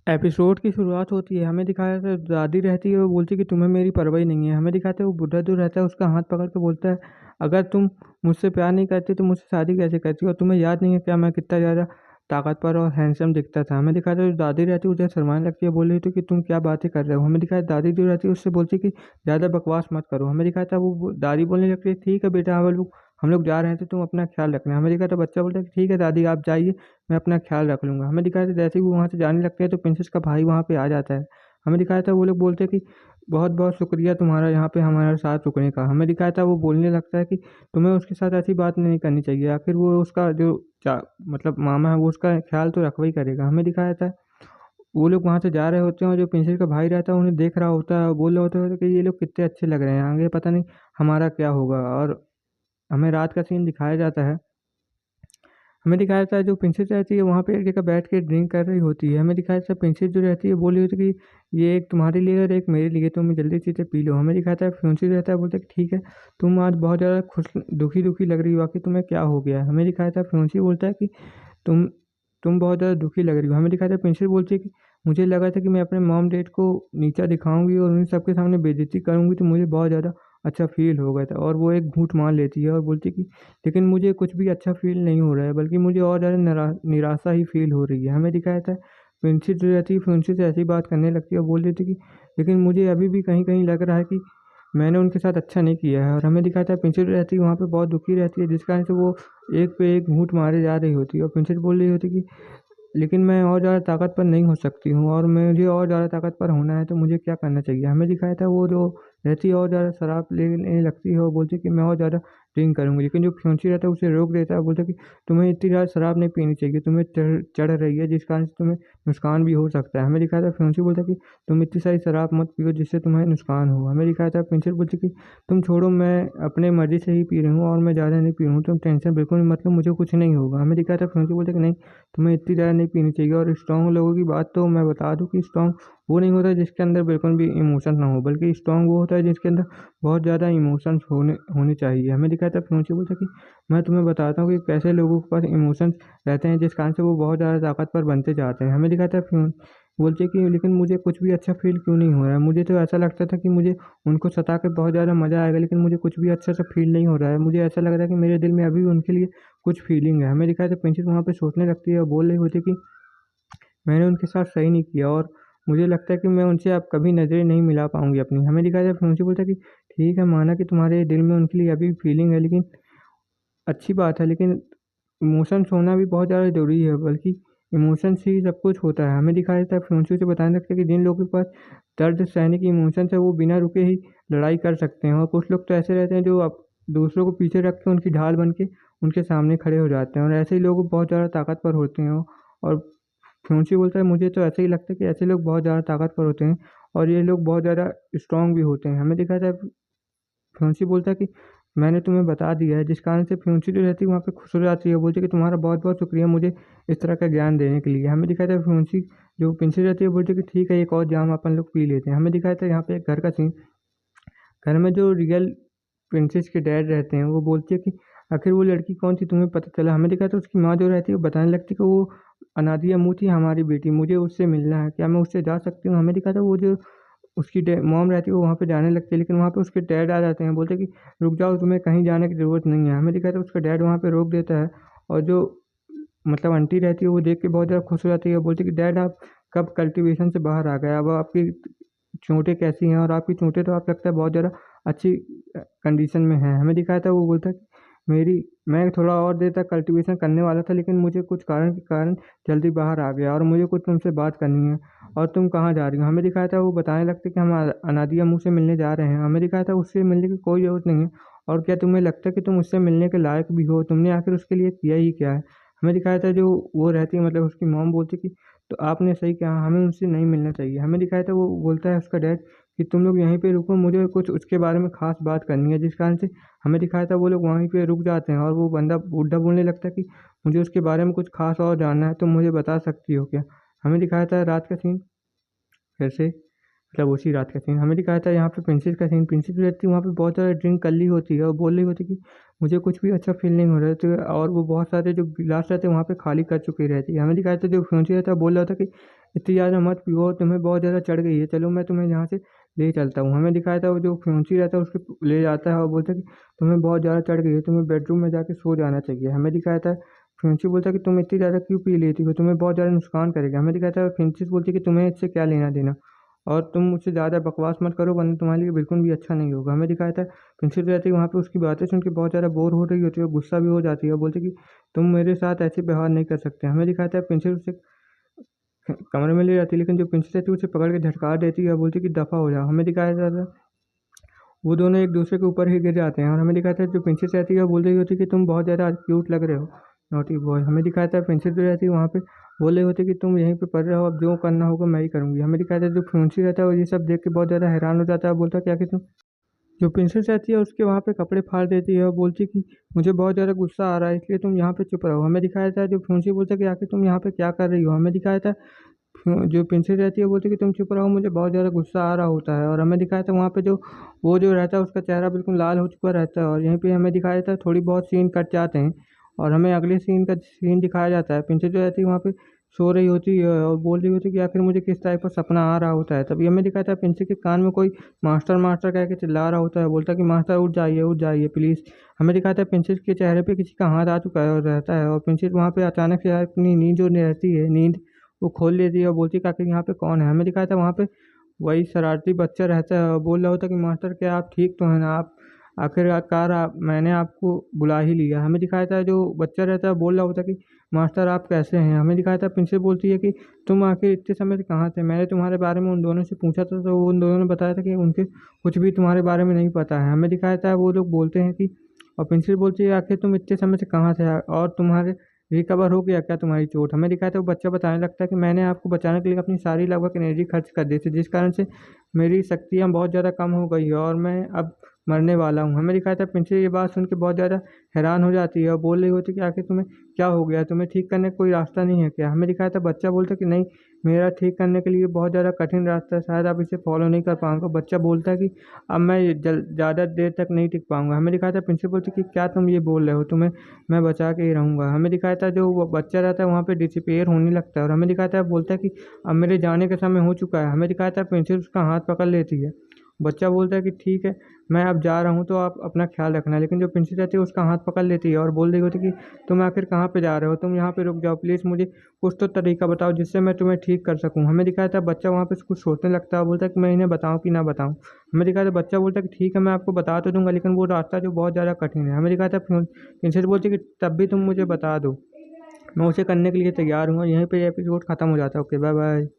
Episode की शुरुआत होती है, हमें दिखाया जाता है दादी रहती है, वो बोलती है कि तुम्हें मेरी परवाह ही नहीं है। हमें दिखाते हैं वो बुड्ढा जो रहता है उसका हाथ पकड़ के बोलता है, अगर तुम मुझसे प्यार नहीं करती तो मुझसे शादी कैसे करती, और तुम्हें याद नहीं है क्या मैं कितना ज़्यादा ताकतवर और हैंडसम दिखता था। हमें दिखाता है जो दादी रहती है उसे शर्माने लगती है, बोल रही थी कि तुम क्या बातें कर रहे हो। हमें दिखाया दादी जो रहती है उससे बोलती है कि ज़्यादा बकवास मत करो। हमें दिखाता है वो दादी बोलने लगती है, ठीक है बेटा, हम लोग जा रहे हैं तो तुम अपना ख्याल रखना। हमें दिखाता है बच्चा बोलता है कि ठीक है दादी आप जाइए, मैं अपना ख्याल रख लूँगा। हमें दिखाया था जैसे ही वो वहाँ से जाने लगते हैं तो प्रिंसेस का भाई वहाँ पे आ जाता है। हमें दिखाया था वो लोग बोलते हैं कि बहुत-बहुत शुक्रिया तुम्हारा यहाँ पे हमारे साथ रुकने का। हमें दिखाया था वो बोलने लगता है कि तुम्हें उसके साथ ऐसी बात नहीं करनी चाहिए। आखिर वो उसका जो चा मतलब मामा है वो उसका ख्याल तो रखवा ही करेगा। हमें दिखाया था वो लोग वहाँ से जा रहे होते हैं और जो प्रिंसेस का भाई रहता है उन्हें देख रहा होता है और बोल रहे होते हैं कि ये लोग कितने अच्छे लग रहे हैं, आगे पता नहीं हमारा क्या होगा। और हमें रात का सीन दिखाया जाता है। हमें दिखाया जाता है जो प्रिंसेस रहती है वहाँ पे एक जगह बैठ के ड्रिंक कर रही होती है। हमें दिखाया जाता है प्रिंसेस जो रहती है बोल रही होती है कि ये एक तुम्हारे लिए और एक मेरे लिए, तुम जल्दी से इसे पी लो। हमें दिखाता है फ्योंसी रहता है बोलता है कि ठीक है, तुम आज बहुत ज़्यादा खुश दुखी लग रही हो, आखिर तुम्हें क्या हो गया है। हमें दिखाया जाता है फ्योंसी बोलता है कि तुम तुम बहुत ज़्यादा दुखी लग रही हो। हमें दिखाया था प्रिंसेस बोलती है कि मुझे लगा था कि मैं अपने मॉम-डैड को नीचा दिखाऊँगी और उन सबके सामने बेइज़्ज़ती करूँगी तो मुझे बहुत ज़्यादा अच्छा फ़ील होगा था, और वो एक घूँट मार लेती है और बोलती है कि लेकिन मुझे कुछ भी अच्छा फ़ील नहीं हो रहा है, बल्कि मुझे और ज़्यादा निराशा ही फ़ील हो रही है। हमें दिखाया था प्रिंसेस जो रहती है फ्योंसी से ऐसी बात करने लगती है और बोल देती है कि लेकिन मुझे अभी भी कहीं-कहीं लग रहा है कि मैंने उनके साथ अच्छा नहीं किया है। और हमें दिखाता है प्रिंसेस रहती है वहाँ पे बहुत दुखी रहती है, जिस कारण से वो एक पे एक घूँट मारे जा रही होती है और प्रिंसेस बोल रही होती है कि लेकिन मैं और ज़्यादा ताकतवर नहीं हो सकती हूँ, और मुझे और ज़्यादा ताकतवर होना है तो मुझे क्या करना चाहिए। हमें दिखाया था वो जो रहती है और ज़्यादा शराब लेने लगती है और बोलती है कि मैं और ज़्यादा ड्रिंक करूँगी, लेकिन जो फ्योंसी रहता है उसे रोक देता है, बोलता है कि तुम्हें इतनी ज़्यादा शराब नहीं पीनी चाहिए, तुम्हें चढ़ चढ़ रही है जिस कारण से तुम्हें नुकसान भी हो सकता है। हमें दिखाया था फ्योंसी बोलता है कि तुम इतनी सारी शराब मत पियो जिससे तुम्हें नुकसान हो। हमें दिखाया था प्रिंसेस बोलती है कि तुम छोड़ो, मैं अपने मर्ज़ी से ही पी रही हूँ और मैं ज़्यादा नहीं पी रही हूँ, तुम टेंशन बिल्कुल मत लो, मुझे कुछ नहीं होगा। हमें दिखाया था फ्योंसी बोलता है कि नहीं, तुम्हें इतनी ज़्यादा नहीं पीनी चाहिए। और स्ट्रॉन्ग लोगों की बात तो मैं बता दूँ कि स्ट्रॉन्ग वो नहीं होता जिसके अंदर बिल्कुल भी इमोशन ना हो, बल्कि स्ट्रॉन्ग वो होता है जिसके अंदर बहुत ज़्यादा इमोशंस होने होने चाहिए। हमें दिखाया था फ्योंसी बोलता कि मैं तुम्हें बताता हूँ कि कैसे लोगों के पास इमोशंस रहते हैं जिस कारण से वो बहुत ज़्यादा ताकतवर बनते जाते हैं। हमें दिखाया था बोलती है कि लेकिन मुझे कुछ भी अच्छा फ़ील क्यों नहीं हो रहा है, मुझे तो ऐसा लगता था कि मुझे उनको सता के बहुत ज़्यादा मज़ा आएगा, लेकिन मुझे कुछ भी अच्छा सा फ़ील नहीं हो रहा है। मुझे ऐसा लग रहा है कि मेरे दिल में अभी भी उनके लिए कुछ फीलिंग है। हमें दिखाया था प्रिंसेस वहाँ पे सोचने लगती है और बोल रही होती है कि मैंने उनके साथ सही नहीं किया, और मुझे लगता है कि मैं उनसे अब कभी नज़रें नहीं मिला पाऊँगी अपनी। हमें दिखाया था फ्योंसी बोलता है कि ठीक है, माना कि तुम्हारे दिल में उनके लिए अभी भी फीलिंग है, लेकिन अच्छी बात है, लेकिन इमोशंस होना भी बहुत ज़्यादा ज़रूरी है, बल्कि इमोशंस ही सब कुछ होता है। हमें दिखाया जाता है फ्योंसी उसे बताने लगता है कि जिन लोगों के पास दर्द सहने की इमोशंस है वो बिना रुके ही लड़ाई कर सकते हैं, और कुछ लोग तो ऐसे रहते हैं जो दूसरों को पीछे रख के उनकी ढाल बन के उनके सामने खड़े हो जाते हैं, और ऐसे ही लोग बहुत ज़्यादा ताकतवर होते हैं। और फ्योंसी बोलता है मुझे तो ऐसा ही लगता है कि ऐसे लोग बहुत ज़्यादा ताकतवर होते हैं और ये लोग बहुत ज़्यादा स्ट्रॉन्ग भी होते हैं। हमें दिखाया था फ्योंसी बोलता है कि मैंने तुम्हें बता दिया है, जिस कारण से फ्योंसी जो रहती है वहाँ पे खुश हो जाती है, बोलती है कि तुम्हारा बहुत-बहुत शुक्रिया मुझे इस तरह का ज्ञान देने के लिए। हमें दिखाया था फ्योंसी जो प्रिंसेस रहती है बोलती है कि ठीक है, एक और जाम अपन लोग पी लेते हैं। हमें दिखाया था यहाँ पे एक घर का सीन, घर में जो रियल प्रिंसेस के डैड रहते हैं वो बोलती है कि आखिर वो लड़की कौन थी तुम्हें पता चला। हमें दिखाया था उसकी माँ जो रहती है वो बताने लगती है कि वो अनादिया मुँह थी हमारी बेटी, मुझे उससे मिलना है, क्या मैं उससे जा सकती हूँ। हमें दिखाया था वो जो उसकी मॉम रहती है वो वहाँ पे जाने लगती है, लेकिन वहाँ पे उसके डैड आ जाते हैं, बोलते हैं कि रुक जाओ, तुम्हें कहीं जाने की ज़रूरत नहीं है। हमें दिखाया था उसका डैड वहाँ पे रोक देता है, और जो आंटी रहती है वो देख के बहुत ज़्यादा खुश हो जाती है, बोलती है कि डैड आप कब कल्टीवेशन से बाहर आ गए, अब आपकी चोटें कैसी हैं, और आपकी चोटें तो आप लगता है बहुत ज़्यादा अच्छी कंडीशन में हैं। हमें दिखाया था वो बोलता है कि मेरी मैं थोड़ा और देर तक कल्टीवेशन करने वाला था, लेकिन मुझे कुछ कारण के कारण जल्दी बाहर आ गया, और मुझे कुछ तुमसे बात करनी है। और तुम कहाँ जा रही हो? हमें दिखाया था वो बताने लगते कि हम अनादिया मुँह से मिलने जा रहे हैं। हमें दिखाया था उससे मिलने की कोई ज़रूरत नहीं है, और क्या तुम्हें लगता है कि तुम उससे मिलने के लायक भी हो? तुमने आखिर उसके लिए किया ही क्या है? हमें दिखाया था जो वो रहती है उसकी मॉम बोलती कि तो आपने सही कहा, हमें उनसे नहीं मिलना चाहिए। हमें दिखाया था वो बोलता है उसका डैड कि तुम लोग यहीं पे रुको, मुझे कुछ उसके बारे में ख़ास बात करनी है, जिस कारण से हमें दिखाया था वो लोग वहीं पे रुक जाते हैं, और वो बंदा बूढ़ा बोलने लगता है कि मुझे उसके बारे में कुछ ख़ास और जानना है, तुम मुझे बता सकती हो क्या? हमें दिखाया था रात का सीन फिर से। मतलब उसी रात का सीन हमें दिखाया था। यहाँ पे प्रिंसेस का सीन, प्रिंसेस जो रहती है वहाँ पे बहुत ज़्यादा ड्रिंक कर ली होती है और बोल रही होती है कि मुझे कुछ भी अच्छा फील नहीं हो रहा है, तो और वो बहुत सारे जो गिलास रहते हैं वहाँ पे खाली कर चुकी रहती है। हमें दिखाया था जो फ्यूंसी रहता है बोल रहा था कि इतनी ज़्यादा मत पियो, तुम्हें बहुत ज़्यादा चढ़ गई है, चलो मैं तुम्हें यहाँ से ले चलता हूँ। हमें दिखाया था वो जो फ्यूंसी रहता है उसके ले जाता है और बोलता है कि तुम्हें बहुत ज़्यादा चढ़ गई है, तुम्हें बेडरूम में जाके सो जाना चाहिए। हमें दिखाया था फ्यूंसी बोलता है कि तुम इतनी ज़्यादा क्यों पी लेती हो, तुम्हें बहुत ज़्यादा नुकसान करेगा। हमें दिखाया था फ्यूंसी बोलती है कि तुम्हें इससे क्या लेना देना, और तुम मुझसे ज़्यादा बकवास मत करो वरना तुम्हारे लिए बिल्कुल भी अच्छा नहीं होगा। हमें दिखाया था प्रिंसेस रहती है वहाँ पे उसकी बातें सुन के बहुत ज़्यादा बोर हो रही होती है और गुस्सा भी हो जाती है और बोलती है कि तुम मेरे साथ ऐसे व्यवहार नहीं कर सकते। हमें दिखाया था प्रिंसेस उसे कमरे में ले जाती है, लेकिन जो प्रिंसेस रहती है उसे पकड़ के झटका देती है और बोलती है कि दफ़ा हो जाओ। हमें दिखाया जाता है वो दोनों एक दूसरे के ऊपर ही गिर जाते हैं और हमें दिखाता है जो प्रिंसेस रहती है वो बोल रही होती है कि तुम बहुत ज़्यादा क्यूट लग रहे हो, नॉटी बॉय। हमें दिखाता है प्रिंसेस जो रहती है वहाँ पे बोल रही होती है कि तुम यहीं पे पढ़ रहे हो, अब जो करना होगा मैं ही करूँगी। हमें दिखाता है जो फ्यूंसी रहता है वो ये सब देख के बहुत ज़्यादा हैरान हो जाता है, बोलता है क्या कि तुम, जो प्रिंसेस रहती है उसके वहाँ पे कपड़े फाड़ देती है और बोलती है कि मुझे बहुत ज़्यादा गुस्सा आ रहा है इसलिए तुम यहाँ पे चुप रहो। हमें दिखाया जाता है जो फ्यूंसी बोलता है कि आखिर तुम यहाँ पे क्या कर रही हो। हमें दिखाया जाता है जो प्रिंसेस रहती है वो बोलती है कि तुम चुप रहो, मुझे बहुत ज़्यादा गुस्सा आ रहा होता है। और हमें दिखाया था वहाँ पे जो वो जो रहता है उसका चेहरा बिल्कुल लाल हो चुका रहता है। और यहीं पे हमें दिखाया जाता है थोड़ी बहुत सीन कट जाते हैं और हमें अगले सीन दिखाया जाता है। प्रिंसेस जो रहती है वहाँ पे सो रही होती है और बोल रही होती है कि आखिर मुझे किस टाइप का सपना आ रहा होता है। तभी हमें दिखाया था प्रिंसेस के कान में कोई मास्टर मास्टर कह के चिल्ला रहा होता है, बोलता है कि मास्टर उठ जाइए प्लीज़। हमें दिखाता है प्रिंसेस के चेहरे पे किसी का हाथ आ चुका है और रहता है, और प्रिंसेस वहाँ पे अचानक से अपनी नींद जो रहती है नींद वो खोल लेती है और बोलती है कि आखिर यहाँ पे कौन है। हमें दिखाया था वहाँ पे वही शरारती बच्चा रहता है और बोल रहा होता है कि मास्टर क्या आप ठीक तो हैं ना, आप आखिरकार आप मैंने आपको बुला ही लिया। हमें दिखाया था जो बच्चा रहता है बोल रहा होता है कि मास्टर आप कैसे हैं। हमें दिखाया था प्रिंसिपल बोलती है कि तुम आखिर इतने समय से कहाँ थे, मैंने तुम्हारे बारे में उन दोनों से पूछा था तो उन दोनों ने बताया था कि उनके कुछ भी तुम्हारे बारे में नहीं पता है। हमें दिखाया था वो लोग बोलते हैं कि, और प्रिंसिपल बोलती है आखिर तुम इतने समय से कहाँ थे और तुम्हारे रिकवर हो गया क्या तुम्हारी चोट। हमें दिखाया था वो बच्चा बताने लगता है कि मैंने आपको बचाने के लिए अपनी सारी लगभग एनर्जी खर्च कर दी थी, जिस कारण से मेरी शक्तियाँ बहुत ज़्यादा कम हो गई है और मैं अब मरने वाला हूँ। हमें दिखाया था प्रिंसेस ये बात सुन के बहुत ज़्यादा हैरान हो जाती है और बोल रही होती है कि आखिर तुम्हें क्या हो गया, तुम्हें ठीक करने का कोई रास्ता नहीं है क्या। हमें दिखाया था बच्चा बोलता है कि नहीं, मेरा ठीक करने के लिए बहुत ज़्यादा कठिन रास्ता है, शायद आप इसे फॉलो नहीं कर पाऊंगा। बच्चा बोलता है कि अब मैं ज़्यादा देर तक नहीं टिक पाऊंगा। हमें दिखाया था प्रिंसिपल बोलती है कि क्या तुम ये बोल रहे हो, तुम्हें मैं बचा के ही रहूँगा। हमें दिखाया था जो वो बच्चा रहता है वहाँ पे डिसअपीयर होने लगता है और हमें दिखाया था बोलता है कि अब मेरे जाने का समय हो चुका है। हमें दिखाया था प्रिंसिपल उसका हाथ पकड़ लेती है, बच्चा बोलता है कि ठीक है मैं अब जा रहा हूँ तो आप अपना ख्याल रखना, लेकिन जो प्रिंसेस रहती है उसका हाथ पकड़ लेती है और बोल रही होती है कि तुम आखिर कहाँ पे जा रहे हो, तुम यहाँ पे रुक जाओ प्लीज़, मुझे कुछ तो तरीका बताओ जिससे मैं तुम्हें ठीक कर सकूँ। हमें दिखाया था बच्चा वहाँ पे कुछ सोचने लगता है, बोलता है कि मैं इन्हें बताऊँ कि ना बताऊँ। हमें दिखाया था बच्चा बोलता है कि ठीक है मैं आपको बता तो दूंगा, लेकिन वो रास्ता जो बहुत ज़्यादा कठिन है। हमें दिखाया था प्रिंसेस बोलती है कि तब भी तुम मुझे बता दो, मैं उसे करने के लिए तैयार हूँ। और यहीं पर एपिसोड खत्म हो जाता है। Okay bye bye.